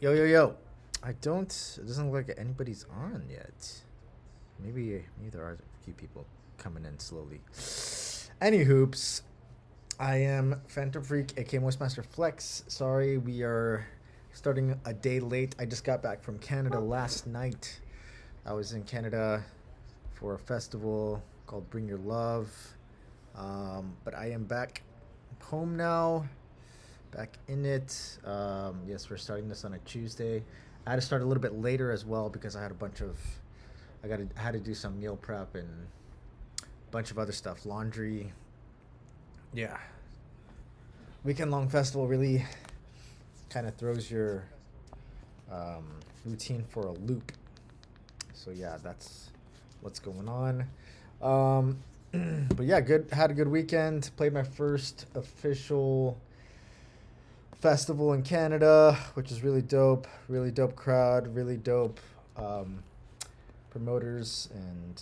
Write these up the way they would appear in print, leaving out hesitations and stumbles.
Yo, yo, yo. I don't. It doesn't look like anybody's on yet. Maybe there are a few people coming in slowly. Any hoops. I am Phantom Freak, aka Moistmaster Flex. Sorry, we are starting a day late. I just got back from Canada last night. I was in Canada for a festival called Bring Your Love. But I am back home now, back in it. Yes, we're starting this on a Tuesday. I had to start a little bit later as well because I had a bunch of, had to do some meal prep and a bunch of other stuff, laundry. Yeah, weekend long festival really kind of throws your um, routine for a loop. So yeah, that's what's going on. Um, but yeah, good. Had a good weekend. Played my first official festival in Canada, which is really dope. Really dope crowd. Really dope um, promoters, and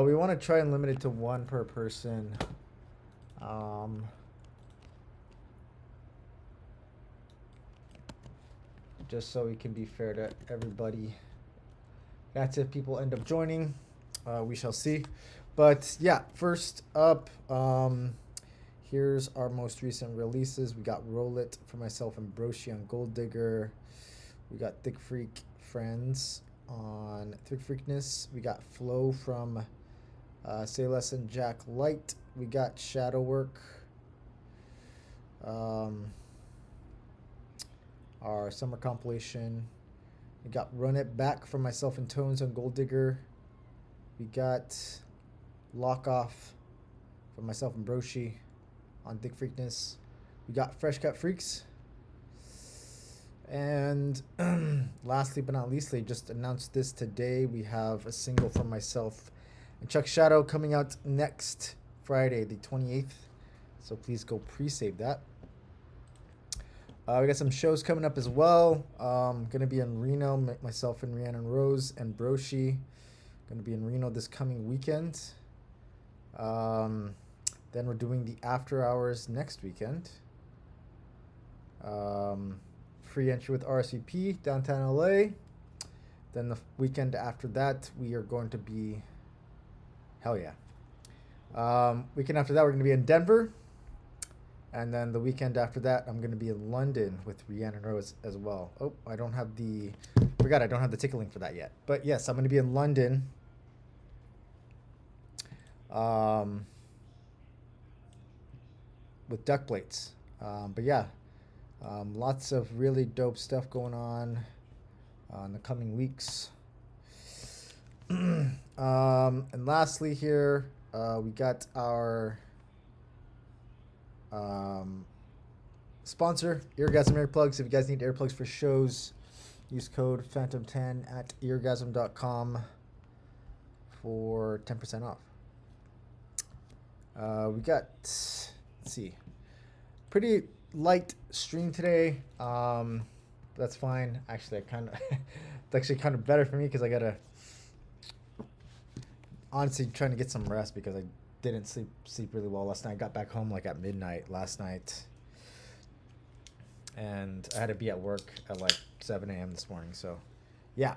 we want to try and limit it to one per person. Um, just so we can be fair to everybody. That's if people end up joining. We shall see. But yeah, first up, here's our most recent releases. We got Roll It for myself and Broshi on Gold Digger. We got Thick Freak Friends on Thick Freakness. We got Flow from Say Less and Jack Light. We got Shadow Work. Our summer compilation. We got Run It Back from myself and Tones on Gold Digger. We got Lock Off from myself and Broshi on Thick Freakness. We got Fresh Cut Freaks. And lastly but not leastly, just announced this today. We have a single from myself and Chuck Shadow coming out next Friday, the 28th. So please go pre-save that. We got some shows coming up as well. Gonna be in Reno, myself and Rhiannon Rose and Broshi. Gonna be in Reno this coming weekend. Then we're doing the after hours next weekend. Free entry with RSVP, downtown LA. Then the weekend after that, we are going to be, hell yeah. Weekend after that, we're gonna be in Denver. And then the weekend after that, I'm going to be in London with Rhiannon Rose as well. Oh, I don't have the ticket link for that yet. But yes, I'm going to be in London. With Duck Plates. But yeah, lots of really dope stuff going on in the coming weeks. And lastly here, we got our sponsor, Eargasm Earplugs. If you guys need earplugs for shows, use code Phantom10 at eargasm.com for 10% off. We got, let's see, pretty light stream today. That's fine. Actually, it's actually kind of better for me because I gotta honestly trying to get some rest because I didn't sleep really well last night. I got back home like at midnight last night, and I had to be at work at like 7 a.m. this morning. So yeah,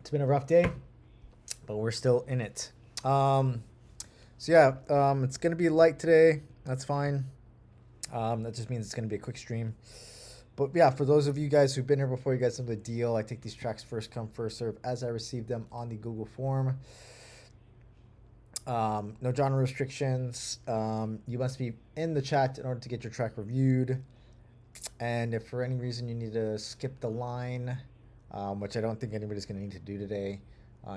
it's been a rough day, but we're still in it. So yeah, it's gonna be light today. That's fine. That just means it's gonna be a quick stream. But yeah, for those of you guys who've been here before, you guys know the deal. I take these tracks first come, first serve as I receive them on the Google form. No genre restrictions. You must be in the chat in order to get your track reviewed. And if for any reason you need to skip the line, which I don't think anybody's going to need to do today,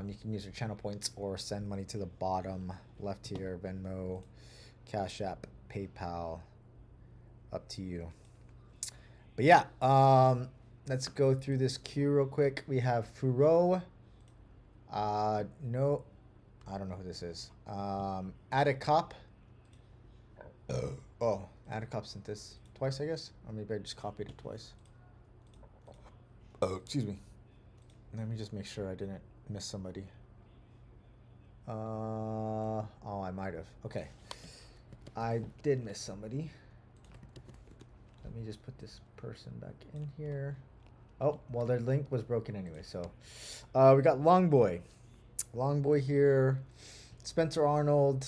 you can use your channel points or send money to the bottom left here, Venmo, Cash App, PayPal, up to you. But yeah, let's go through this queue real quick. We have Furo. No, I don't know who this is. Atticop. Oh, Atticop sent this twice, I guess. Or maybe I just copied it twice. Oh, excuse me. Let me just make sure I didn't miss somebody. Oh, I might have. Okay. I did miss somebody. let me just put this person back in here. Oh, well, their link was broken anyway. So we got Longboy. Longboy here. Spencer Arnold.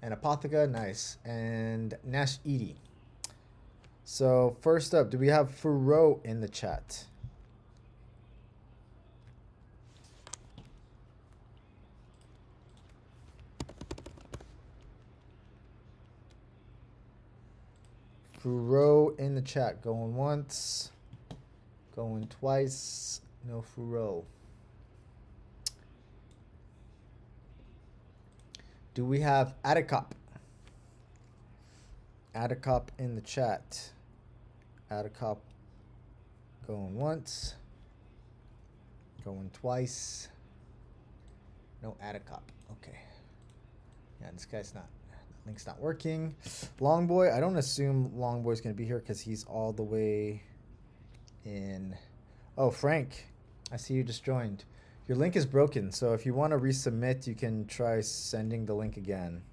And Apotheca. Nice. And Nash Edie. So first up, do we have Furo in the chat? Furo in the chat. Going once. Going twice. No Furo. Do we have Adicop? Adicop in the chat. Adicop going once. Going twice. No Adicop. Okay. Yeah, this guy's not. Link's not working. Longboy. I don't assume Longboy's going to be here because he's all the way in. Oh, Frank. I see you just joined. Your link is broken, so if you want to resubmit, you can try sending the link again.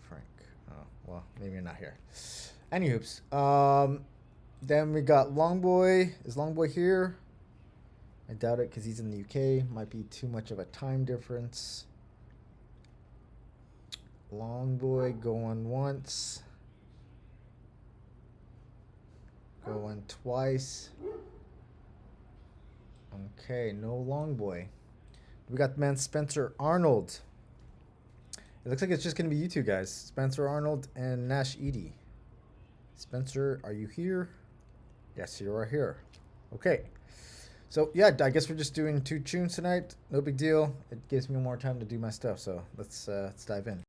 Frank. Oh, well, maybe you're not here. Any hoops. Then we got Longboy. Is Longboy here? I doubt it because he's in the UK. Might be too much of a time difference. Longboy going once. Going twice. Okay, no Longboy. We got the man Spencer Arnold. It looks like it's just going to be you two guys. Spencer Arnold and Nash Edie. Spencer, are you here? Yes, you are here. Okay. So, yeah, I guess we're just doing 2 tunes tonight. No big deal. It gives me more time to do my stuff. So, let's dive in.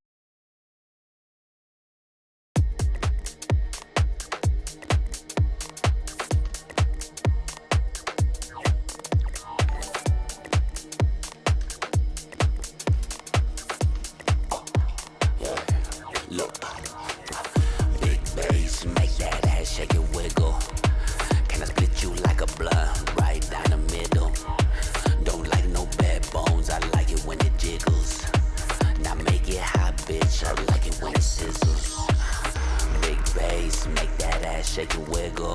Shake it, wiggle.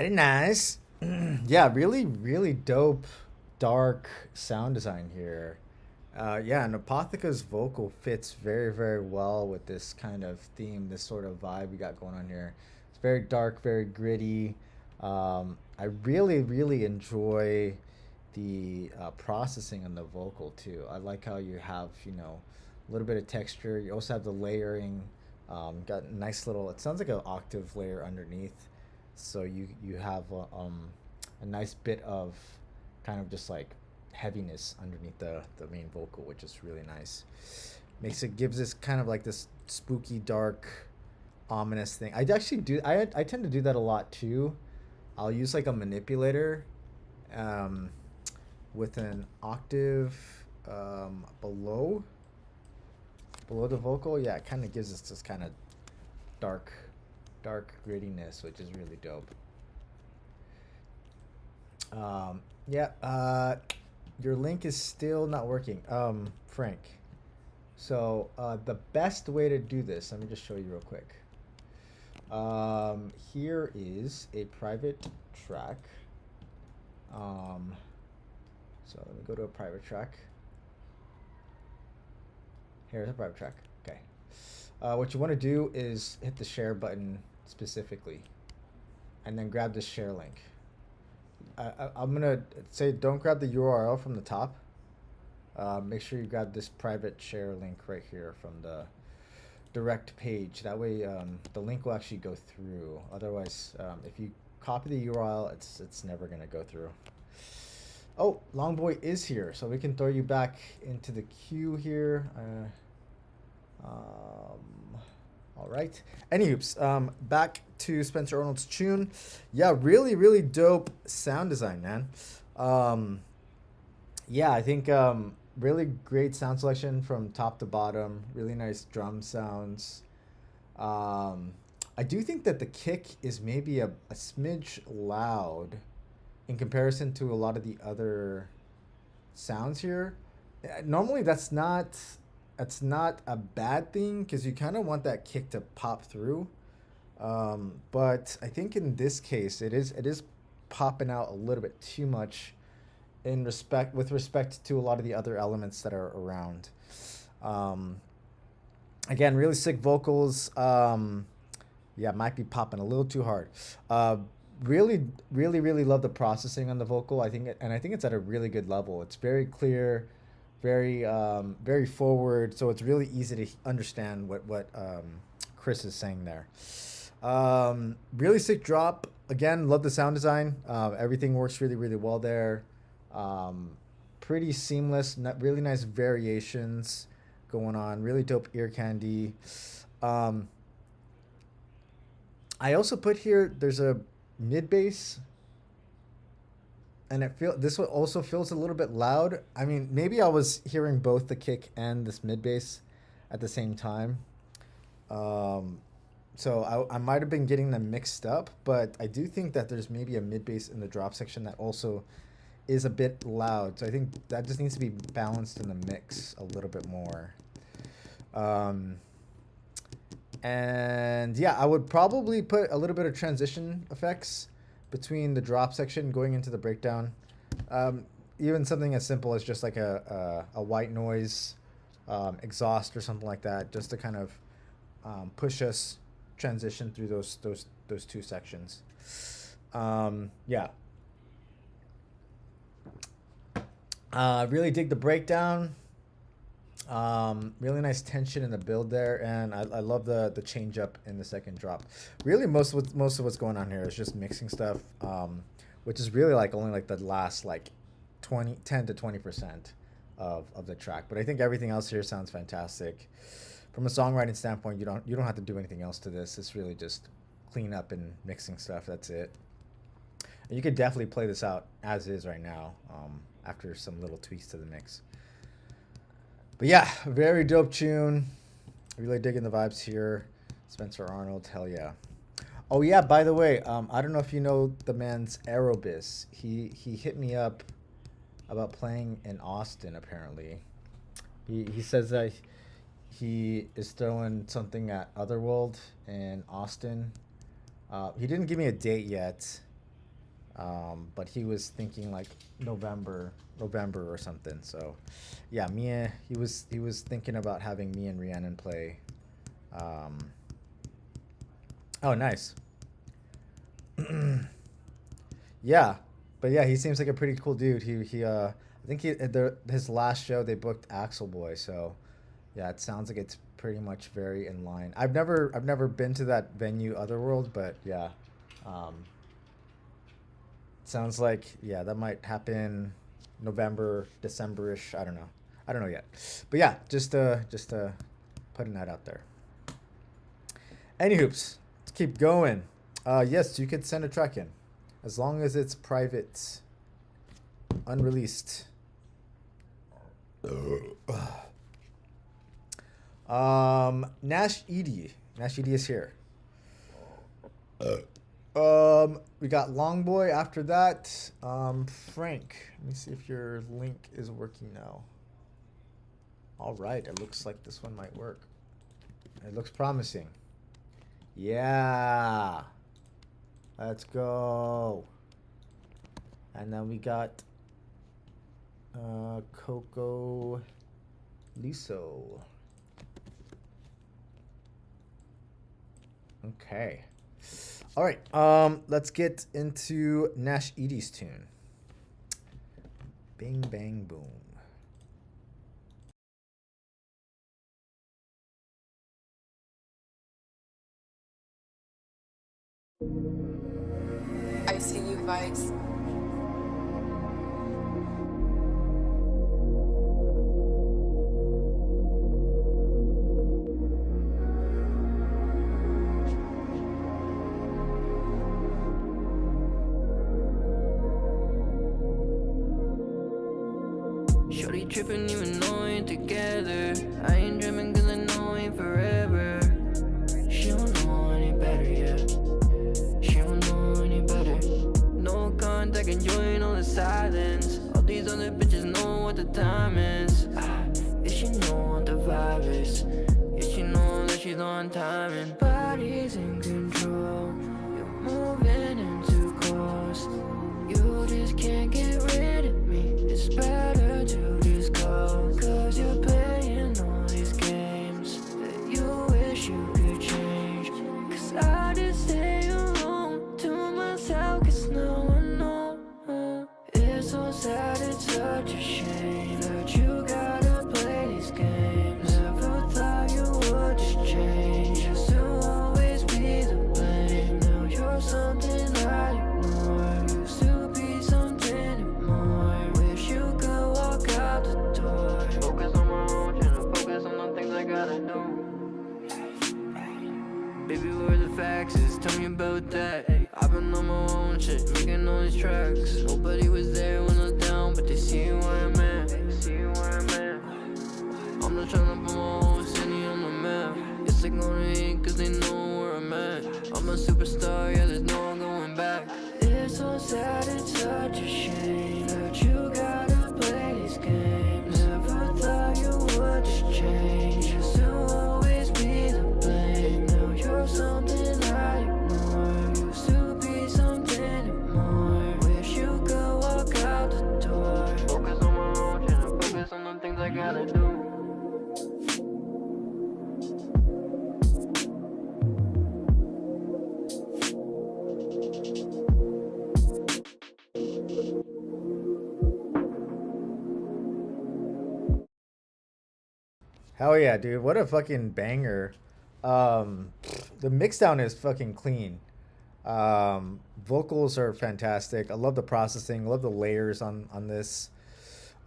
Very nice. Yeah, really, really dope, dark sound design here. Yeah, and Apotheca's vocal fits very, very well with this kind of theme, this sort of vibe we got going on here. It's very dark, very gritty. I really, really enjoy the processing on the vocal too. I like how you have, a little bit of texture. You also have the layering. Got a nice little. It sounds like an octave layer underneath, so you have a nice bit of kind of just like heaviness underneath the main vocal, which is really nice. Gives this kind of like this spooky, dark, ominous thing. I tend to do that a lot too. I'll use like a manipulator, um, with an octave below the vocal. Yeah, it kind of gives us this kind of dark grittiness, which is really dope. Yeah, your link is still not working, Frank. So the best way to do this, let me just show you real quick. Here is a private track. So let me go to a private track. Here's a private track. Okay. What you want to do is hit the share button specifically, and then grab the share link. I'm gonna say don't grab the URL from the top. Make sure you grab this private share link right here from the direct page. That way, the link will actually go through. Otherwise, if you copy the URL, it's never gonna go through. Oh, Longboy is here, so we can throw you back into the queue here. All right. Anywhoops, back to Spencer Arnold's tune. Yeah, really, really dope sound design, man. Yeah, I think really great sound selection from top to bottom. Really nice drum sounds. I do think that the kick is maybe a smidge loud in comparison to a lot of the other sounds here. Normally that's not a bad thing because you kind of want that kick to pop through. But I think in this case it is popping out a little bit too much with respect to a lot of the other elements that are around. Again, really sick vocals. Yeah, might be popping a little too hard. Really, really, really love the processing on the vocal. I think it's at a really good level. It's very clear, very very forward. So it's really easy to understand what Chris is saying there. Really sick drop. Again, love the sound design. Everything works really, really well there. Pretty seamless. Really nice variations going on. Really dope ear candy. I also put here. There's a mid bass, and this one also feels a little bit loud. I mean, maybe I was hearing both the kick and this mid bass at the same time. So I might have been getting them mixed up, but I do think that there's maybe a mid bass in the drop section that also is a bit loud. So I think that just needs to be balanced in the mix a little bit more. And yeah, I would probably put a little bit of transition effects between the drop section going into the breakdown. Even something as simple as just like a white noise exhaust or something like that, just to kind of push us transition through those two sections. Yeah. Really dig the breakdown. Really nice tension in the build there, and I love the change up in the second drop. Really, most of what's going on here is just mixing stuff, which is really like only like the last like 10 to 20% of the track. But I think everything else here sounds fantastic. From a songwriting standpoint, you don't have to do anything else to this. It's really just clean up and mixing stuff. That's it. And you could definitely play this out as is right now, after some little tweaks to the mix. But yeah, very dope tune. Really digging the vibes here. Spencer Arnold, hell yeah. Oh yeah, by the way, I don't know if you know the man's Aerobis. He hit me up about playing in Austin. Apparently, he says that he is throwing something at Otherworld in Austin. He didn't give me a date yet, But he was thinking like November or something. So, yeah, he was thinking about having me and Rhiannon play. Um, oh, nice. Yeah, but yeah, he seems like a pretty cool dude. I think his last show they booked Axel Boy, so yeah, it sounds like it's pretty much very in line. I've never been to that venue, Otherworld, but yeah, um, sounds like yeah that might happen November, December-ish. I don't know yet, but yeah, just putting that out there. Any hoops, let's keep going. Yes, you could send a track in, as long as it's private, unreleased. Nash Edie. Nash Edie is here. We got Longboy after that. Frank. Let me see if your link is working now. All right, it looks like this one might work. It looks promising. Yeah. Let's go. And then we got Coco Liso. Okay. All right. Let's get into Nash Edie's tune. Bing bang boom. I see you, Vice. Shorty tripping even though we ain't together. I ain't dreaming cause I know we ain't forever. She don't know any better yet. She don't know any better. No contact, enjoying all the silence. All these other bitches know what the time is. Yeah, she know what the vibe is. Yeah, she know that she's on timing. Body's in control. You're moving in too close. You just can't get rid of me. It's better to just go. Cause you're playing all these games that you wish you could change. Cause I just stay alone to myself. Cause no one knows. It's so sad, it's such a shame that you gotta play these games. Never thought you would just change. Used to always be the blame. Now you're something I ignore. Used to be something more. Wish you could walk out the door. Focus on my own, trying to focus on the things I gotta do. Baby, where the facts is, tell me about that. I've been on my own shit, making all these tracks. Nobody was there when I was down, but they see where I'm at. I'm just trying to put my whole city on the map. Yes, they gonna hate cause they know where I'm at. I'm a superstar, yeah, there's no going back. It's so sad, it's such a shame that you gotta play these games. Never thought you would just change. Used to always be the blame. Now you're something I ignore. Used to be something more. Wish you could walk out the door. Focus on my own, trying to focus on the things I gotta do. Hell yeah, dude! What a fucking banger. The mixdown is fucking clean. Vocals are fantastic. I love the processing. I love the layers on this.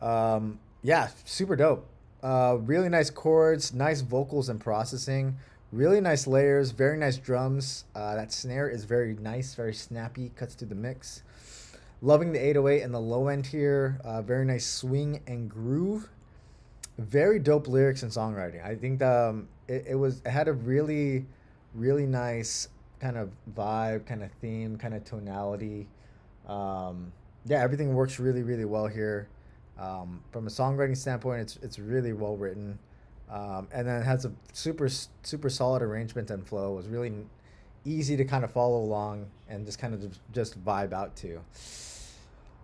Yeah, super dope. Really nice chords, nice vocals and processing. Really nice layers, very nice drums. That snare is very nice, very snappy, cuts through the mix. Loving the 808 and the low end here. Very nice swing and groove. Very dope lyrics and songwriting. I think it had a really nice kind of vibe, kind of theme, kind of tonality. Yeah, everything works really well here. From a songwriting standpoint, it's really well written, and then it has a super solid arrangement and flow. It was really easy to kind of follow along and just kind of just vibe out to.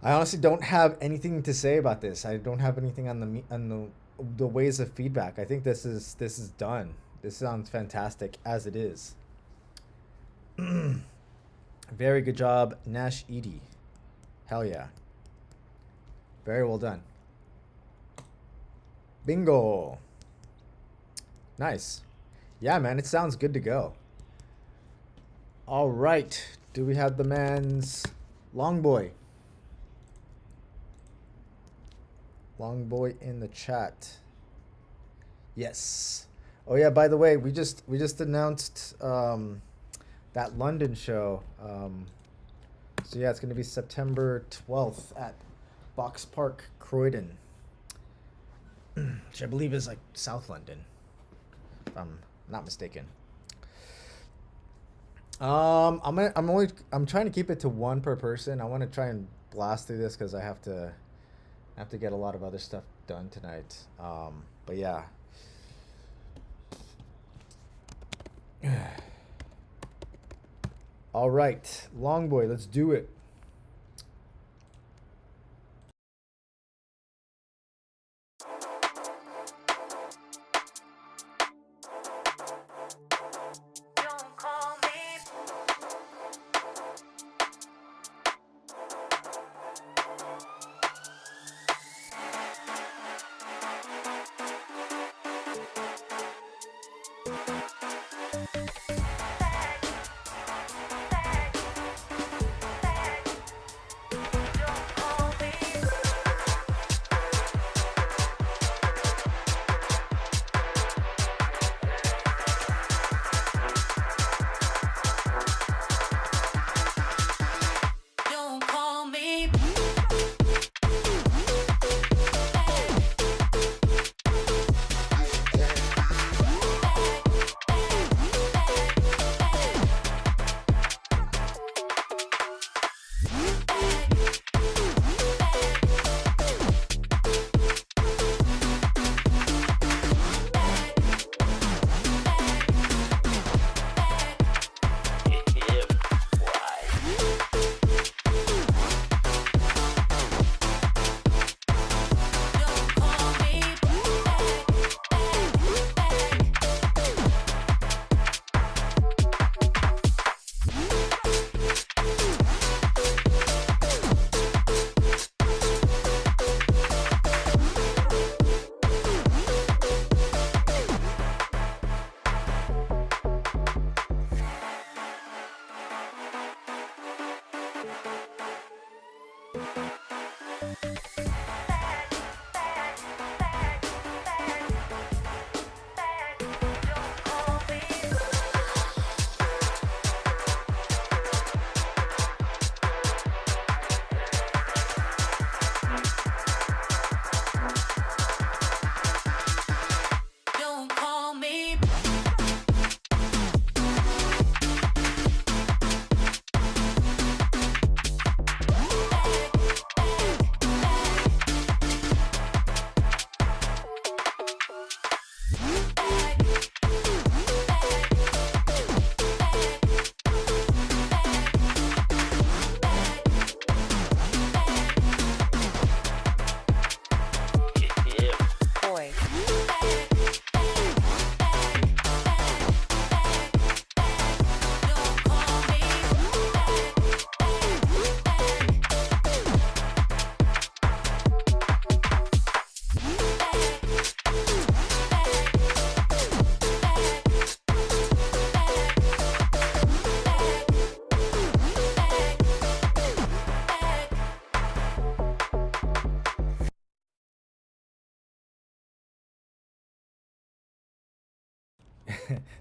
I honestly don't have anything to say about this. I don't have anything on the ways of feedback. I think this is done. This sounds fantastic as it is. Very good job, Nash Edie. Hell yeah. Very well done. Bingo. Nice. Yeah, man, it sounds good to go. All right. Do we have the man's Long Boy? Long Boy in the chat. Yes. Oh yeah, by the way, we just announced that London show. So yeah, it's going to be September 12th at Box Park, Croydon. Which I believe is like South London, if I'm not mistaken. I'm trying to keep it to one per person. I want to try and blast through this because I have to get a lot of other stuff done tonight. But yeah. All right, Long Boy, let's do it.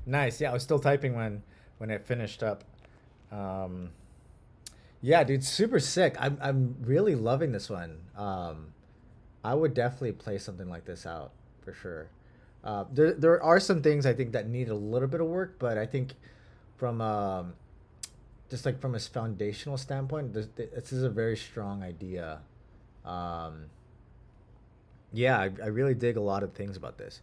Nice. Yeah, I was still typing when it finished up. Um, yeah, dude, super sick. I'm really loving this one. I would definitely play something like this out for sure. There are some things I think that need a little bit of work, but I think from just like from a foundational standpoint, this is a very strong idea. Um, yeah, I really dig a lot of things about this.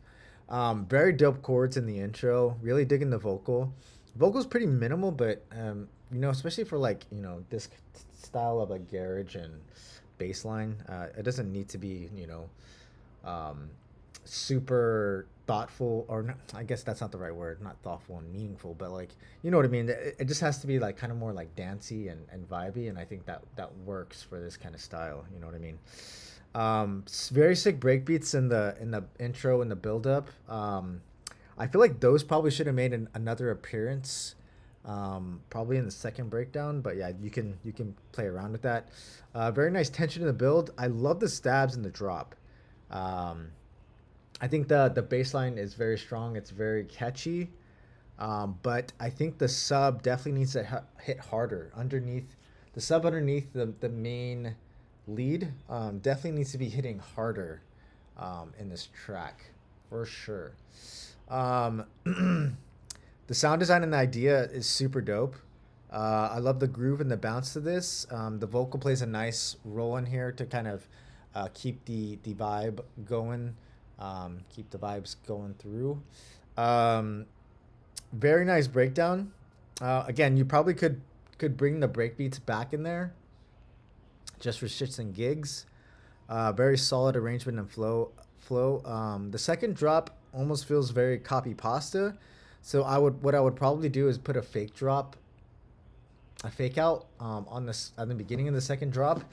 Very dope chords in the intro. Really digging the vocal. Vocals pretty minimal, but you know, especially for like, you know, this style of like garage and bass line, it doesn't need to be, you know, um, super thoughtful, or not, I guess that's not the right word, not thoughtful and meaningful, but like, you know what I mean? It just has to be like kind of more like dancey and vibey, and I think that that works for this kind of style. You know what I mean? Very sick breakbeats in the intro and the build up. I feel like those probably should have made another appearance, probably in the second breakdown. But yeah, you can play around with that. Very nice tension in the build. I love the stabs and the drop. Um, I think the bass line is very strong. It's very catchy. But I think the sub definitely needs to hit harder underneath the sub underneath the main lead. Definitely needs to be hitting harder in this track for sure. Um, the sound design and the idea is super dope. I love the groove and the bounce to this. The vocal plays a nice role in here to kind of keep the vibe going, keep the vibes going through. Um, Very nice breakdown. Again, you probably could bring the breakbeats back in there just for shits and gigs. Very solid arrangement and flow. The second drop almost feels very copy pasta. So what I would probably do is put a fake drop, a fake out on this at the beginning of the second drop,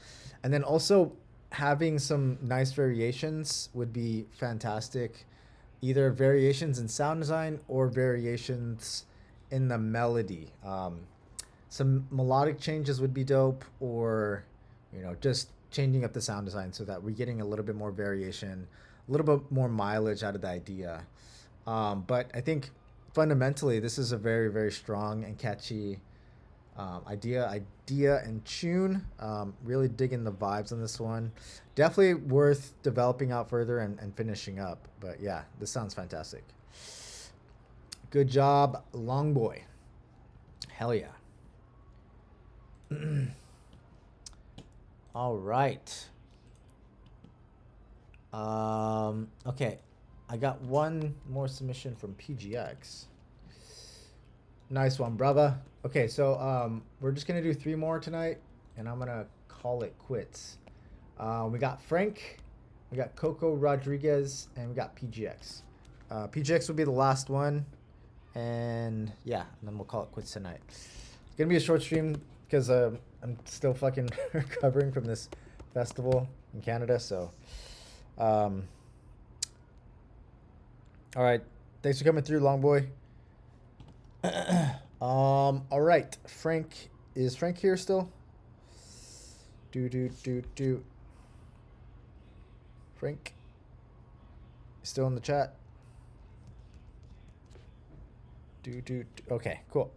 and then also having some nice variations would be fantastic. Either variations in sound design or variations in the melody. Some melodic changes would be dope, or you know, just changing up the sound design so that we're getting a little bit more variation, a little bit more mileage out of the idea. But I think fundamentally this is a very strong and catchy idea and tune. Really digging the vibes on this one. Definitely worth developing out further and finishing up. But yeah, this sounds fantastic. Good job, Long Boy. Hell yeah. All right. Okay, I got one more submission from PGX. Nice one, brother. Okay, so we're just gonna do 3 more tonight, and I'm gonna call it quits. We got Frank, we got Coco Rodriguez, and we got PGX. PGX will be the last one, and yeah, and then we'll call it quits tonight. It's gonna be a short stream because I'm still fucking recovering from this festival in Canada. So, all right, thanks for coming through, Long Boy. All right, Frank, is Frank here still? Frank, still in the chat? Okay, cool.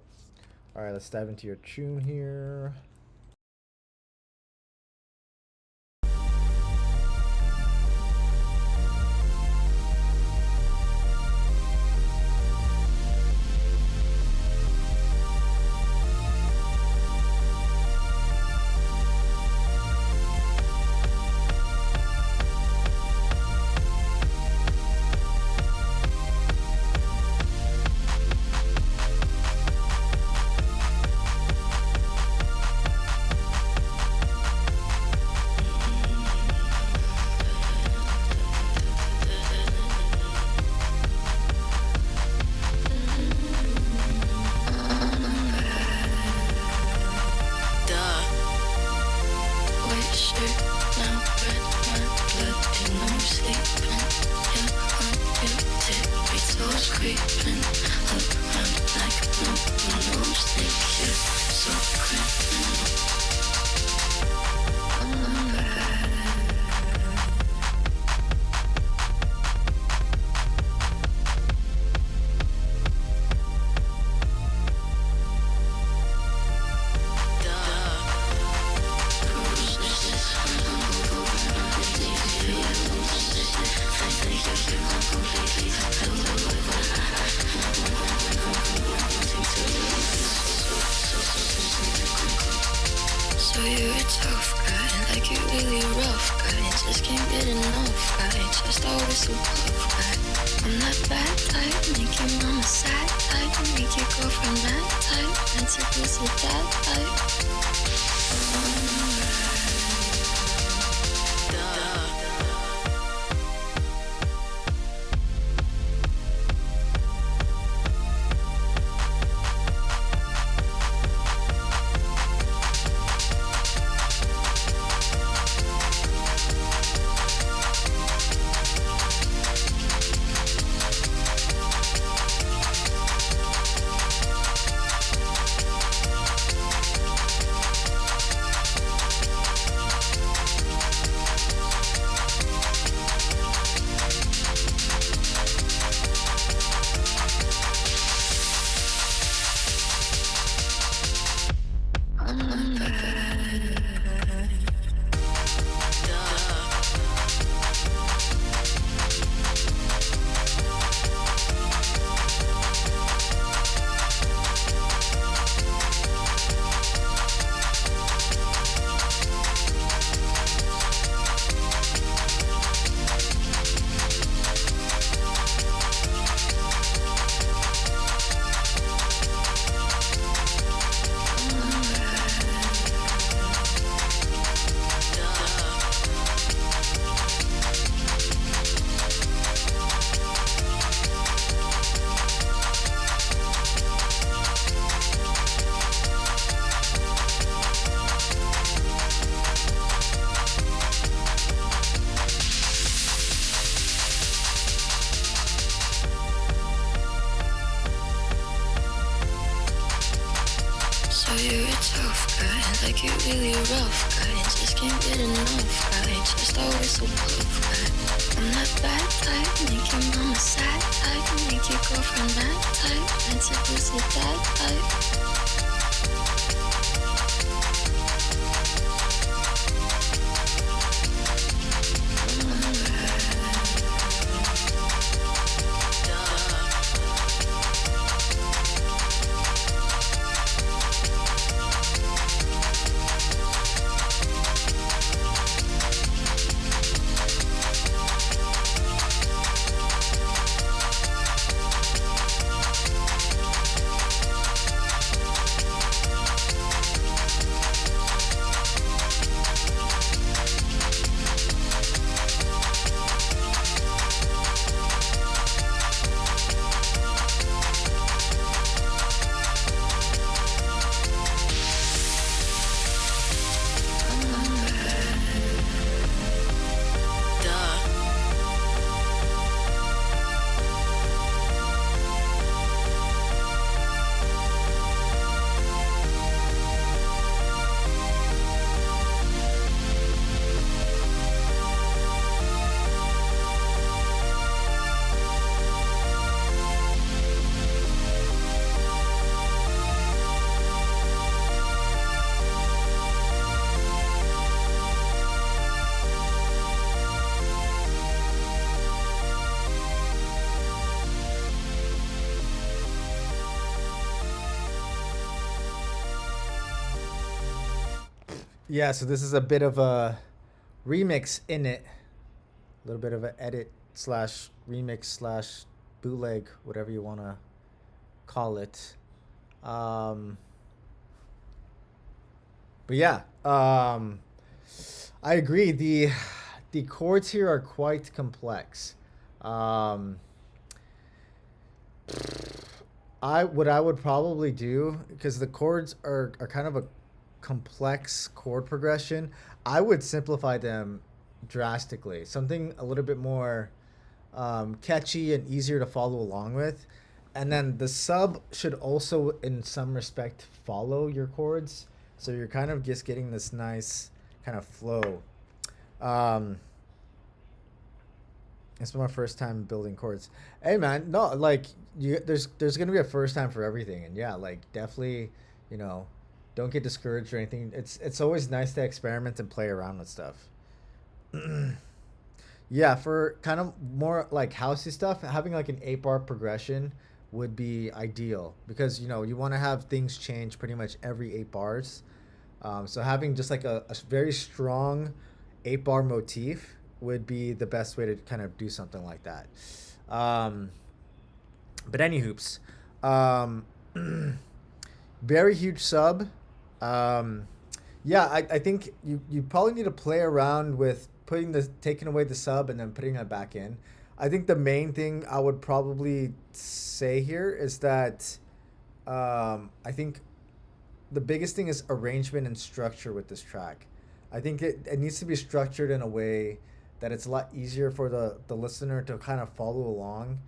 All right, let's dive into your tune here. So you're a tough guy, like you're really a rough guy. just can't get enough guy. Just always so tough guy. I'm that bad type, make your mama sad type, make your girlfriend mad type, and to pussy that type. So you're a tough guy, like you're really a rough guy. Just can't get enough guy, just always so tough guy. I'm that bad type, make your mama sad type, make your girlfriend mad type, and to pussy that type. Yeah, so this is a bit of a remix in it. A little bit of an edit slash remix slash bootleg, whatever you want to call it. But yeah, I agree. The chords here are quite complex. What I would probably do, because the chords are kind of a complex chord progression, I would simplify them drastically. Something a little bit more catchy and easier to follow along with. And then the sub should also, in some respect, follow your chords. So you're kind of just getting this nice kind of flow. It's my first time building chords. Hey man, no, like there's gonna be a first time for everything, and yeah, like definitely, you know, don't get discouraged or anything. It's always nice to experiment and play around with stuff. Yeah, for kind of more like housey stuff, having like an 8-bar progression would be ideal, because you know you want to have things change pretty much every 8 bars. So having just like a very strong 8-bar motif would be the best way to kind of do something like that. Um, but any hoops, um, very huge sub. Um, yeah, I think you probably need to play around with taking away the sub and then putting it back in. I think the main thing I would probably say here is that I think the biggest thing is arrangement and structure with this track. I think it needs to be structured in a way that it's a lot easier for the listener to kind of follow along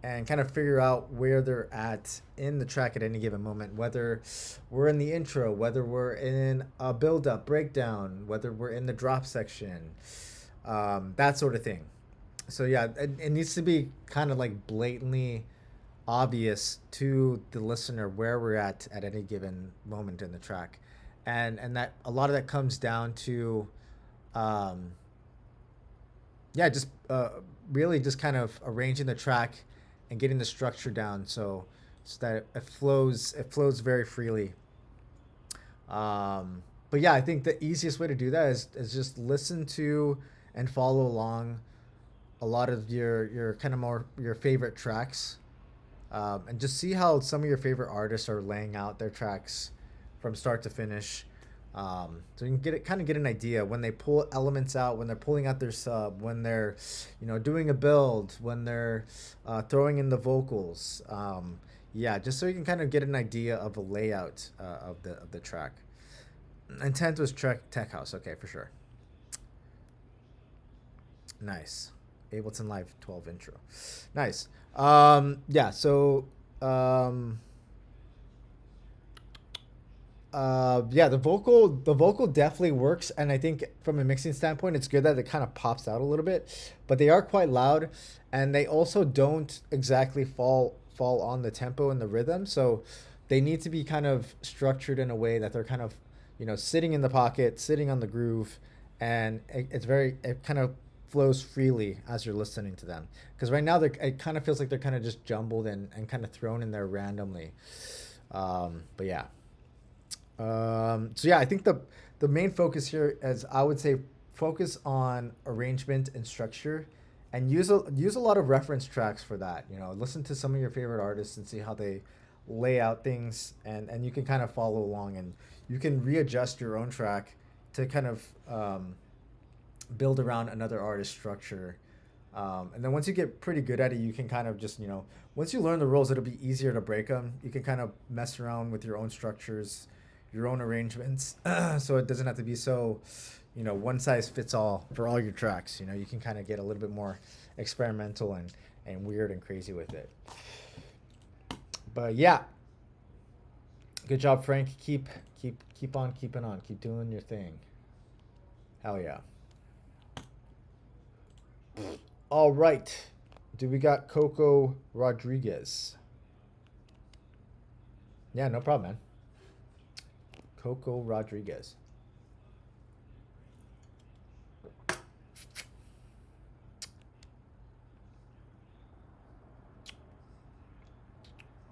and kind of figure out where they're at in the track at any given moment, whether we're in the intro, whether we're in a build up, breakdown, whether we're in the drop section, that sort of thing. So yeah, it needs to be kind of like blatantly obvious to the listener where we're at any given moment in the track, and that a lot of that comes down to um, yeah, just really just kind of arranging the track and getting the structure down so that it flows very freely. But yeah, I think the easiest way to do that is just listen to and follow along a lot of your kind of more your favorite tracks, and just see how some of your favorite artists are laying out their tracks from start to finish. So you can get an idea when they pull elements out, when they're pulling out their sub, when they're, doing a build, when they're throwing in the vocals. Yeah, just so you can kind of get an idea of a layout of the track. And 10th was Tech House. Okay, for sure. Nice. Ableton Live 12 intro. Nice. Yeah, so yeah, the vocal definitely works, and I think from a mixing standpoint it's good that it kind of pops out a little bit, but they are quite loud, and they also don't exactly fall on the tempo and the rhythm, so they need to be kind of structured in a way that they're kind of, sitting in the pocket, sitting on the groove, and it kind of flows freely as you're listening to them, because right now it kind of feels like they're kind of just jumbled and kind of thrown in there randomly. But yeah. So yeah, I think the main focus here is, I would say, focus on arrangement and structure, and use a lot of reference tracks for that. Listen to some of your favorite artists and see how they lay out things, and you can kind of follow along, and you can readjust your own track to kind of build around another artist's structure. And then once you get pretty good at it, you can kind of just, once you learn the rules, it'll be easier to break them. You can kind of mess around with your own structures, your own arrangements, so it doesn't have to be so, one size fits all for all your tracks. You can kind of get a little bit more experimental and weird and crazy with it. But yeah, good job, Frank. Keep on keeping on. Keep doing your thing. Hell yeah. All right. Do we got Coco Rodriguez? Yeah, no problem, man. Coco Rodriguez.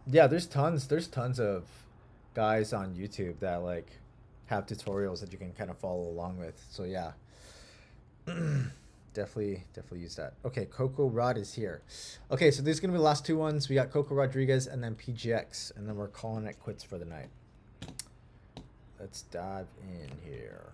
Yeah, there's tons of guys on YouTube that like have tutorials that you can kind of follow along with. So yeah. Definitely use that. Okay, Coco Rod is here. Okay, so these are gonna be the last two ones. We got Coco Rodriguez and then PGX, and then we're calling it quits for the night. Let's dive in here.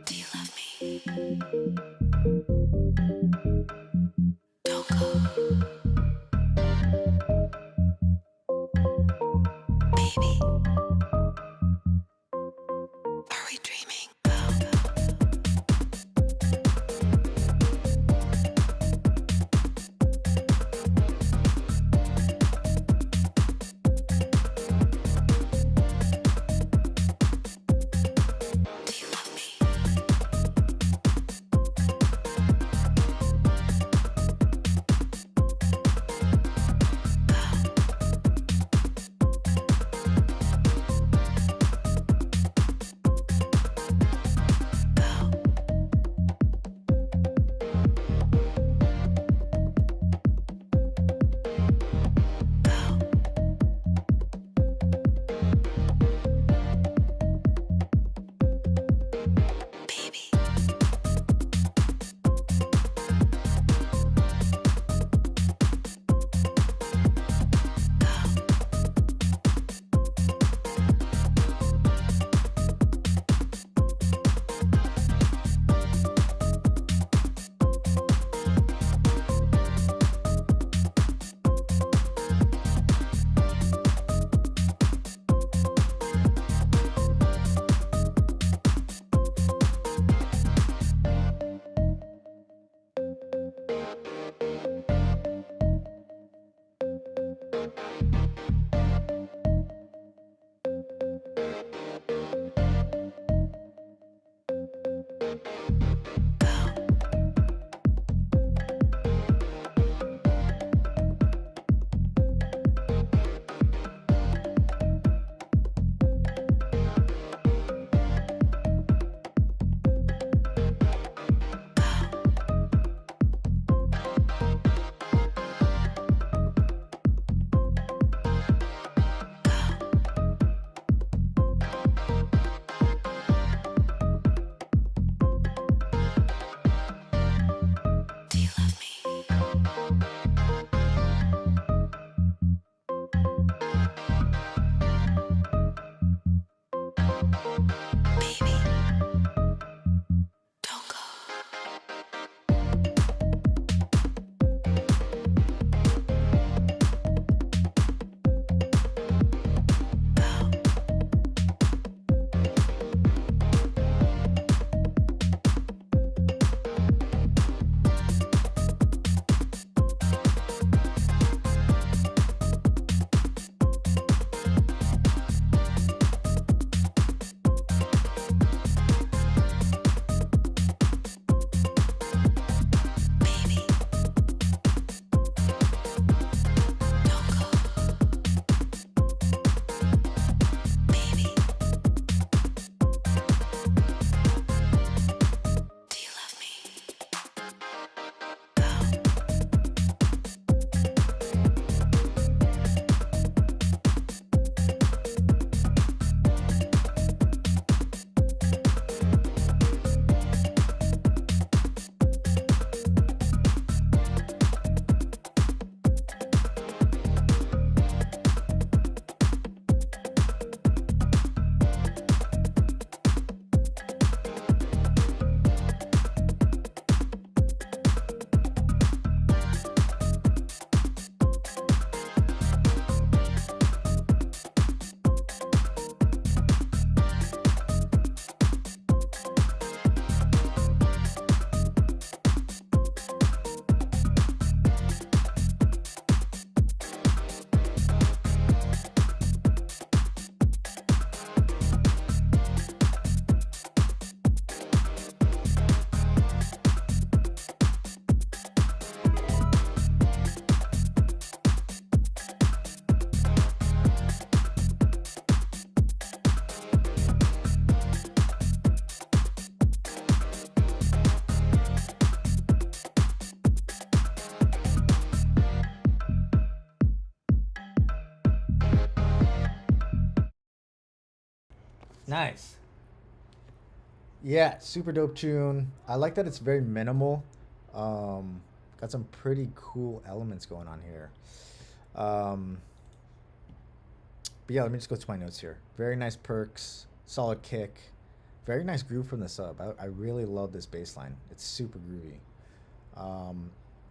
Do you love me? Don't go. Baby. Are we dreaming? Do you love me? Baby. Do you love me? Baby. Don't go. Baby. Don't go. Baby. Do you love me? Nice. Yeah, super dope tune. I like that it's very minimal. Got some pretty cool elements going on here. But yeah, let me just go to my notes here. Very nice perks, solid kick, very nice groove from the sub. I really love this bass line. It's super groovy.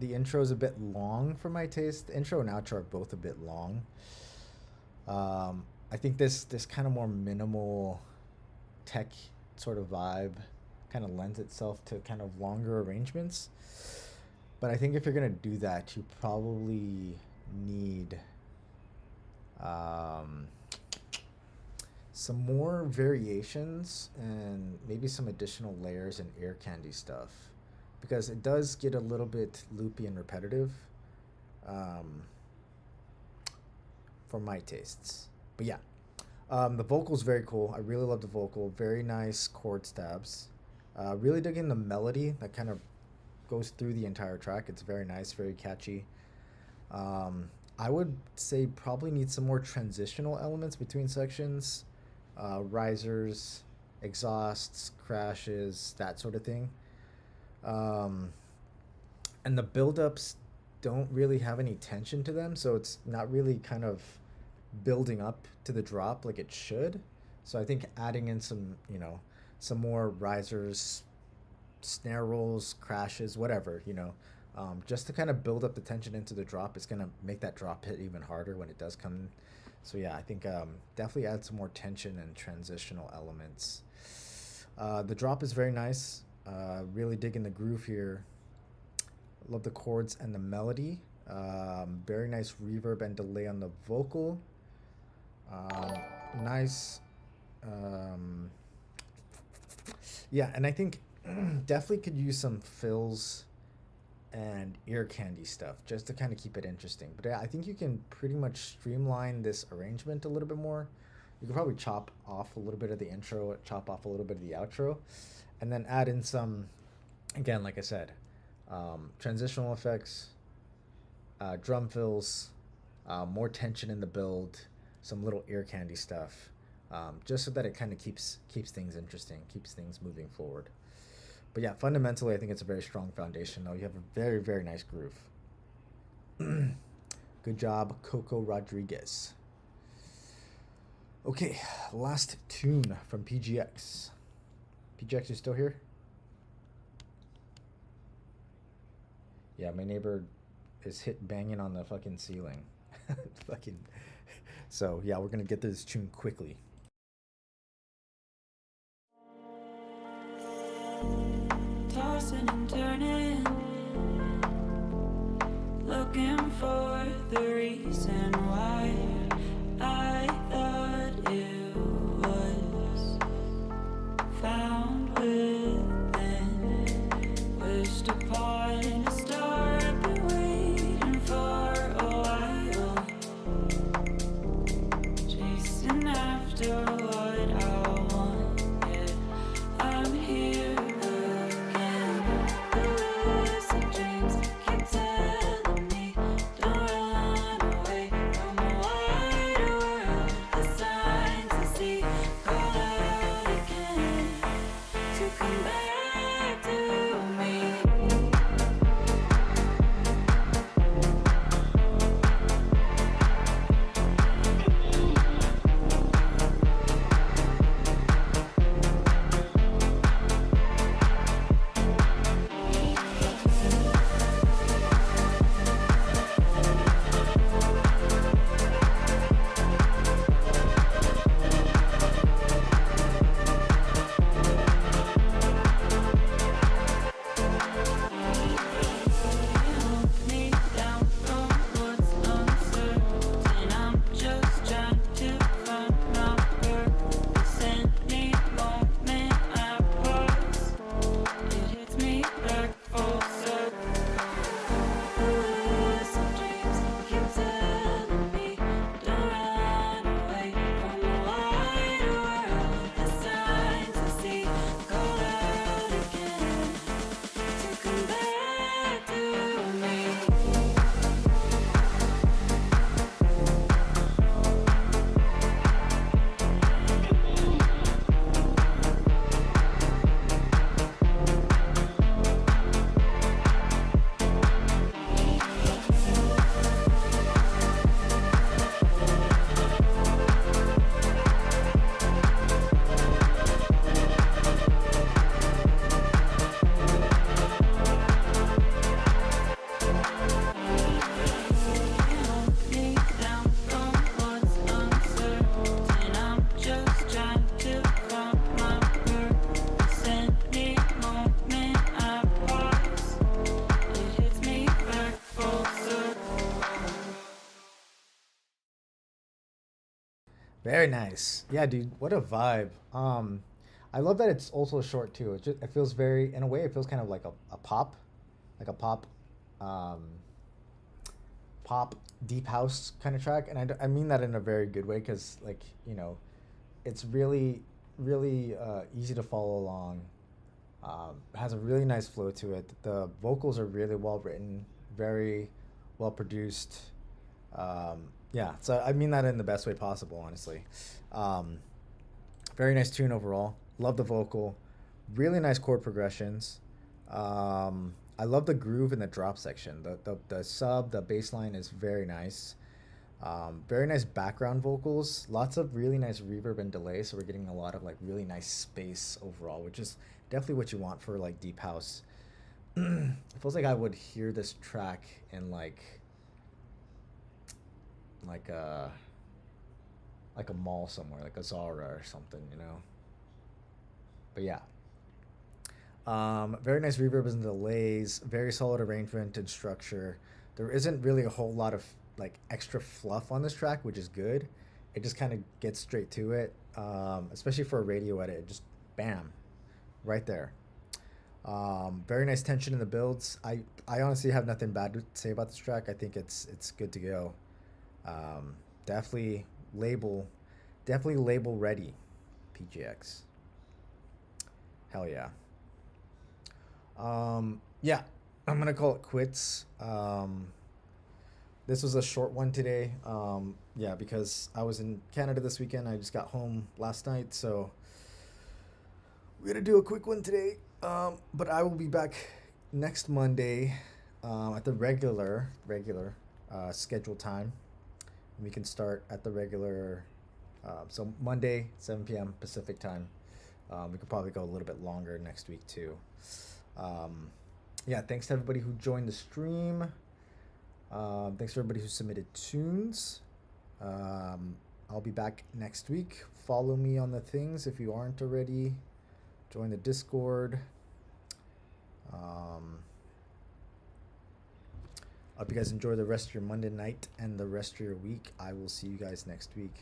The intro is a bit long for my taste. The intro and outro are both a bit long. I think this kind of more minimal tech sort of vibe kind of lends itself to kind of longer arrangements. But I think if you're gonna do that, you probably need some more variations and maybe some additional layers and ear candy stuff, because it does get a little bit loopy and repetitive for my tastes. But yeah, the vocal's very cool. I really love the vocal. Very nice chord stabs. Really digging the melody that kind of goes through the entire track. It's very nice, very catchy. I would say probably need some more transitional elements between sections, risers, exhausts, crashes, that sort of thing. And the build-ups don't really have any tension to them, so it's not really kind of building up to the drop like it should. So I think adding in some, some more risers, snare rolls, crashes, whatever, just to kind of build up the tension into the drop is going to make that drop hit even harder when it does come. So yeah, I think definitely add some more tension and transitional elements. The drop is very nice. Really digging the groove here. Love the chords and the melody. Very nice reverb and delay on the vocal. Nice. Yeah, and I think definitely could use some fills and ear candy stuff just to kind of keep it interesting. But yeah, I think you can pretty much streamline this arrangement a little bit more. You could probably chop off a little bit of the intro, chop off a little bit of the outro, and then add in some, again, like I said, transitional effects, drum fills, more tension in the build, some little ear candy stuff, just so that it kind of keeps things interesting, keeps things moving forward. But yeah, fundamentally, I think it's a very strong foundation, though. You have a very, very nice groove. Good job, Coco Rodriguez. Okay, last tune from PGX. PGX, you still here? Yeah, my neighbor is banging on the fucking ceiling. So yeah, we're gonna get to this tune quickly. Tossing and turning, looking for the reason why I thought it was found within. Wished upon a star I've been waiting for a while, chasing after what I want. Yeah, I'm here. Very nice. Yeah, dude. What a vibe. I love that it's also short too. It feels very, in a way, it feels kind of like a pop, like a pop, um, pop deep house kind of track, and I mean that in a very good way because like it's really easy to follow along. Has a really nice flow to it. The vocals are really well written, very well produced. Yeah, so I mean that in the best way possible, honestly. Um, Very nice tune overall. Love the vocal. Really nice chord progressions. I love the groove in the drop section. The sub, the bass line is very nice. Very nice background vocals. Lots of really nice reverb and delay. So we're getting a lot of like really nice space overall, which is definitely what you want for like deep house. It feels like I would hear this track in like a like a mall somewhere, like a Zara or something. But yeah, very nice reverbs and delays, very solid arrangement and structure. There isn't really a whole lot of like extra fluff on this track, which is good. It just kind of gets straight to it, especially for a radio edit. It just bam, right there. Very nice tension in the builds. I honestly have nothing bad to say about this track. I think it's good to go. Um, definitely label, definitely label ready, PGX. Hell yeah. Yeah, I'm gonna call it quits. This was a short one today. Yeah, because I was in Canada this weekend. I just got home last night, so we're gonna do a quick one today. But I will be back next Monday at the regular scheduled time. We can start at the regular. So Monday, 7 p.m. Pacific time. We could probably go a little bit longer next week too. Um, yeah, thanks to everybody who joined the stream. Thanks to everybody who submitted tunes. I'll be back next week. Follow me on the things if you aren't already. Join the Discord. Um, I hope you guys enjoy the rest of your Monday night and the rest of your week. I will see you guys next week.